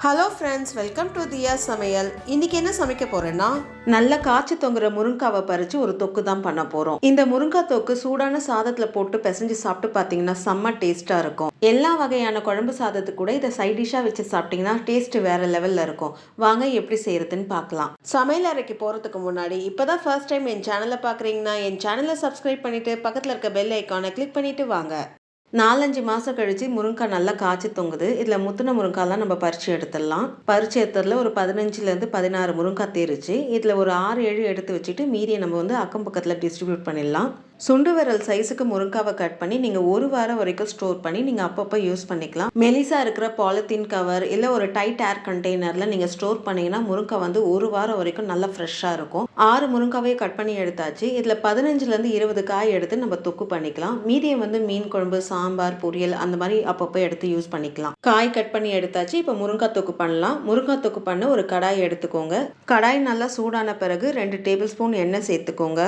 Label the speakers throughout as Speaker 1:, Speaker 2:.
Speaker 1: Hello friends, welcome to தியா சமையல். இன்னைக்கு என்ன சமைக்க போறேன்னா, நல்ல காய்ச்சி தொங்குற முருங்காவை பறித்து ஒரு தொக்கு தான் பண்ண போகிறோம். இந்த முருங்காய் தொக்கு சூடான சாதத்தில் போட்டு பிசைஞ்சு சாப்பிட்டு பார்த்தீங்கன்னா செம்ம டேஸ்ட்டாக இருக்கும். எல்லா வகையான குழம்பு சாதத்துக்கு கூட இதை சைட் டிஷ்ஷாக வச்சு சாப்பிட்டீங்கன்னா டேஸ்ட் வேற லெவலில் இருக்கும். வாங்க எப்படி செய்யறதுன்னு பார்க்கலாம். சமையல் அறைக்கு போகிறதுக்கு முன்னாடி இப்போதான் ஃபர்ஸ்ட் டைம் என் சேனலை பார்க்குறீங்கன்னா என் சேனலை சப்ஸ்கிரைப் பண்ணிட்டு பக்கத்தில் இருக்க பெல் ஐக்கானை கிளிக் பண்ணிட்டு வாங்க. 4-5 மாதம் கழிச்சு முருங்காய் நல்லா காய்ச்சி தொங்குது. இதில் முத்தின முருங்காய்லாம் நம்ம பறித்து எடுத்துடலாம். பறித்து எடுத்ததில் ஒரு 15 16 முருங்காய் தேரிச்சு இதில் ஒரு 6-7 எடுத்து வச்சுட்டு மீதியை நம்ம அக்கம் பக்கத்தில் டிஸ்ட்ரிபியூட் பண்ணிடலாம். சுண்டு விரல் சைஸுக்கு முருங்காவை கட் பண்ணி நீங்கள் 1 வாரம் வரைக்கும் ஸ்டோர் பண்ணி நீங்கள் அப்பப்போ யூஸ் பண்ணிக்கலாம். மெலிசா இருக்கிற பாலித்தீன் கவர் இல்லை ஒரு டைட் ஏர் கண்டெய்னரில் நீங்கள் ஸ்டோர் பண்ணிங்கன்னா முருங்காய் 1 வாரம் வரைக்கும் நல்லா ஃப்ரெஷ்ஷாக இருக்கும். 6 முருங்காவே கட் பண்ணி எடுத்தாச்சு. இதில் 15 20 காய் எடுத்து நம்ம தொக்கு பண்ணிக்கலாம். மீதியை மீன் குழம்பு, சாம்பார், பொரியல் அந்த மாதிரி அப்பப்போ எடுத்து யூஸ் பண்ணிக்கலாம். காய் கட் பண்ணி எடுத்தாச்சு. இப்போ முருங்காய் தொக்கு பண்ணலாம். முருங்காய் தொக்கு பண்ண ஒரு கடாய் எடுத்துக்கோங்க. கடாய் நல்லா சூடான பிறகு 2 டேபிள் ஸ்பூன் எண்ணெய் சேர்த்துக்கோங்க.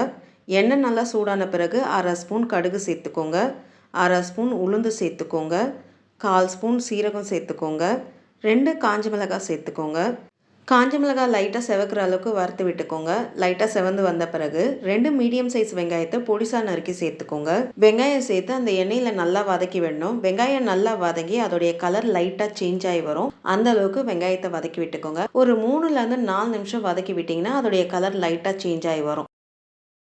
Speaker 1: எண்ணெய் நல்லா சூடான பிறகு 1/2 ஸ்பூன் கடுகு சேர்த்துக்கோங்க. 1/2 ஸ்பூன் உளுந்து சேர்த்துக்கோங்க. 1/4 ஸ்பூன் சீரகம் சேர்த்துக்கோங்க. 2 காஞ்ச மிளகாய் சேர்த்துக்கோங்க. காஞ்ச மிளகாய் லைட்டாக செவக்கிற அளவுக்கு வறுத்து விட்டுக்கோங்க. லைட்டாக செவந்து வந்த பிறகு 2 மீடியம் சைஸ் வெங்காயத்தை பொடிசா நறுக்கி சேர்த்துக்கோங்க. வெங்காயம் சேர்த்து அந்த எண்ணெயில் நல்லா வதக்கி விடணும். வெங்காயம் நல்லா வதங்கி அதோடைய கலர் லைட்டாக சேஞ்ச் ஆகி வரும். அந்த அளவுக்கு வெங்காயத்தை வதக்கி விட்டுக்கோங்க. ஒரு 3-4 நிமிஷம் வதக்கி விட்டிங்கன்னா அதோடைய கலர் லைட்டாக சேஞ்ச் ஆகி வரும்.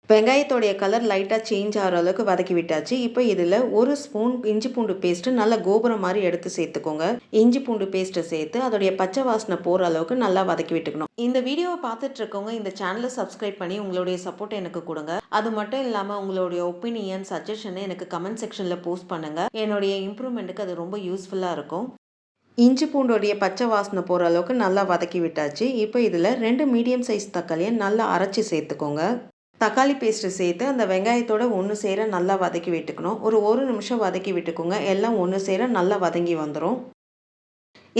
Speaker 1: வெங்காயத்தோடைய கலர் லைட்டாக சேஞ்ச் ஆகிற அளவுக்கு வதக்கி விட்டாச்சு. இப்போ இதில் 1 ஸ்பூன் இஞ்சி பூண்டு பேஸ்ட்டு நல்லா கோபுரம் மாதிரி எடுத்து சேர்த்துக்கோங்க. இஞ்சி பூண்டு பேஸ்ட்டை சேர்த்து அதோடைய பச்சை வாசனை போகிற அளவுக்கு நல்லா வதக்கி விட்டுக்கணும். இந்த வீடியோவை பார்த்துட்டு இருக்கவங்க இந்த சேனலை சப்ஸ்கிரைப் பண்ணி உங்களுடைய சப்போர்ட் எனக்கு கொடுங்க. அது மட்டும் இல்லாமல் உங்களுடைய ஒப்பீனியன், சஜஷனை எனக்கு கமெண்ட் செக்ஷனில் போஸ்ட் பண்ணுங்கள். என்னுடைய இம்ப்ரூவ்மெண்ட்டுக்கு அது ரொம்ப யூஸ்ஃபுல்லாக இருக்கும். இஞ்சி பூண்டோடைய பச்சை வாசனை போகிற அளவுக்கு நல்லா வதக்கி விட்டாச்சு. இப்போ இதில் 2 மீடியம் சைஸ் தக்காளியை நல்லா அரைச்சி சேர்த்துக்கோங்க. தக்காளி பேஸ்ட்டு சேர்த்து அந்த வெங்காயத்தோட ஒன்று சேர நல்லா வதக்கி விட்டுக்கணும். ஒரு நிமிஷம் வதக்கி விட்டுக்கோங்க. எல்லாம் ஒன்று சேர நல்லா வதங்கி வந்துடும்.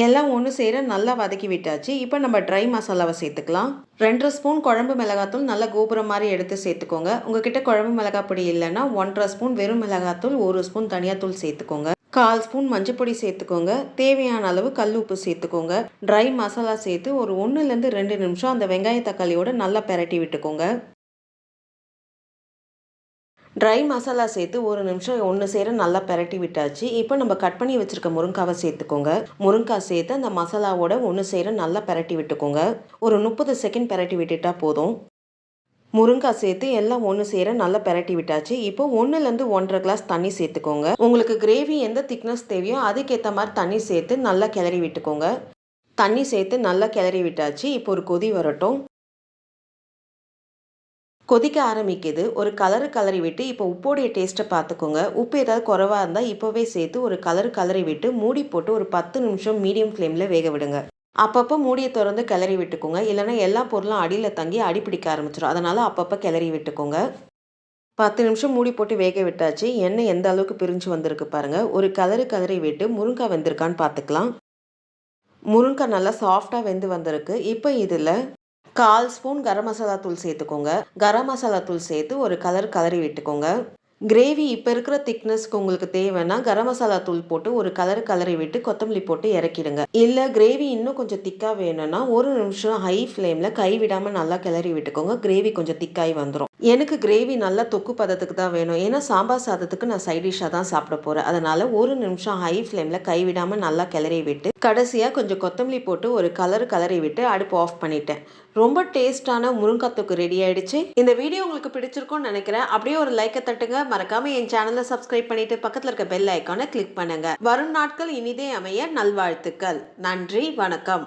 Speaker 1: எல்லாம் ஒன்று சேர நல்லா வதக்கி விட்டாச்சு. இப்போ நம்ம ட்ரை மசாலாவை சேர்த்துக்கலாம். 2 ஸ்பூன் குழம்பு மிளகாத்தூள் நல்லா கோபுரம் மாதிரி எடுத்து சேர்த்துக்கோங்க. உங்ககிட்ட குழம்பு மிளகாய் பொடி இல்லைன்னா 1/2 ஸ்பூன் வெறும் மிளகாத்தூள், 1 ஸ்பூன் தனியாத்தூள் சேர்த்துக்கோங்க. 1/4 ஸ்பூன் மஞ்சப்பொடி சேர்த்துக்கோங்க. தேவையான அளவு கல் உப்பு சேர்த்துக்கோங்க. ட்ரை மசாலா சேர்த்து ஒரு 1-2 நிமிஷம் அந்த வெங்காய தக்காளியோட நல்லா பெரட்டி விட்டுக்கோங்க. ட்ரை மசாலா சேர்த்து 1 நிமிஷம் ஒன்று சேர நல்லா பெரட்டி விட்டாச்சு. இப்போ நம்ம கட் பண்ணி வச்சுருக்க முருங்காவை சேர்த்துக்கோங்க. முருங்காய் சேர்த்து அந்த மசாலாவோட ஒன்று சேர நல்லா பெரட்டி விட்டுக்கோங்க. ஒரு 30 செகண்ட் பெரட்டி விட்டுட்டா போதும். முருங்காய் சேர்த்து எல்லாம் ஒன்று சேர நல்லா பெரட்டி விட்டாச்சு. இப்போ 1 1/2 கிளாஸ் தண்ணி சேர்த்துக்கோங்க. உங்களுக்கு கிரேவி எந்த திக்னஸ் தேவையோ அதுக்கேற்ற மாதிரி தண்ணி சேர்த்து நல்லா கிளறி விட்டுக்கோங்க. தண்ணி சேர்த்து நல்லா கிளறி விட்டாச்சு. இப்போ ஒரு கொதி வரட்டும். கொதிக்க ஆரம்பிக்குது. ஒரு கலரி விட்டு இப்போ உப்போடைய டேஸ்ட்டை பார்த்துக்கோங்க. உப்பு ஏதாவது குறைவாக இருந்தால் இப்போவே சேர்த்து ஒரு கலரி விட்டு மூடி போட்டு ஒரு 10 நிமிஷம் மீடியம் ஃப்ளேமில் வேக விடுங்க. அப்பப்போ மூடியை திறந்து கிளறி விட்டுக்கோங்க. இல்லைன்னா எல்லா பொருளும் அடியில் தங்கி அடிப்பிடிக்க ஆரம்பிச்சிடும். அதனால் அப்பப்போ கிளறி விட்டுக்கோங்க. 10 நிமிஷம் மூடி போட்டு வேக விட்டாச்சு. எண்ணெய் எந்த அளவுக்கு பிரிஞ்சு வந்திருக்கு பாருங்கள். ஒரு கலரி விட்டு முருங்காய் வெந்திருக்கான்னு பார்த்துக்கலாம். முருங்காய் நல்லா சாஃப்டாக வெந்து வந்திருக்கு. இப்போ இதில் 1/4 ஸ்பூன் கரம் மசாலா தூள் சேர்த்துக்கோங்க. கரம் மசாலா தூள் சேர்த்து ஒரு கலரி விட்டுக்கோங்க. கிரேவி இப்போ இருக்கிற திக்னஸ்க்கு உங்களுக்கு தேவைன்னா கரம் மசாலா தூள் போட்டு ஒரு கலரி விட்டு கொத்தமல்லி போட்டு இறக்கிடுங்க. இல்லை கிரேவி இன்னும் கொஞ்சம் திக்காக வேணும்னா 1 நிமிஷம் ஹை ஃப்ளேமில் கைவிடாமல் நல்லா கிளறி விட்டுக்கோங்க. கிரேவி கொஞ்சம் திக்காகி வந்துடும். எனக்கு கிரேவி நல்லா தொக்கு பதத்துக்கு தான் வேணும். ஏன்னா சாம்பார் சாதத்துக்கு நான் சைட் டிஷ்ஷாக தான் சாப்பிட போகிறேன். அதனால் 1 நிமிஷம் ஹை ஃப்ளேமில் கைவிடாமல் நல்லா கிளறி விட்டு கடைசியாக கொஞ்சம் கொத்தமல்லி போட்டு ஒரு கலரி விட்டு அடுப்பு ஆஃப் பண்ணிட்டேன். ரொம்ப டேஸ்டான முருங்காய் தொக்கு ரெடி ஆயிடுச்சு. இந்த வீடியோ உங்களுக்கு பிடிச்சிருக்கும்னு நினைக்கிறேன். அப்படியே ஒரு லைக்கை தட்டுங்க. மறக்காம என் சேனலை சப்ஸ்கிரைப் பண்ணிட்டு பக்கத்தில் இருக்க பெல் ஐக்கானை கிளிக் பண்ணுங்க. வரும் நாட்கள் இனிதே அமைய நல்வாழ்த்துக்கள். நன்றி, வணக்கம்.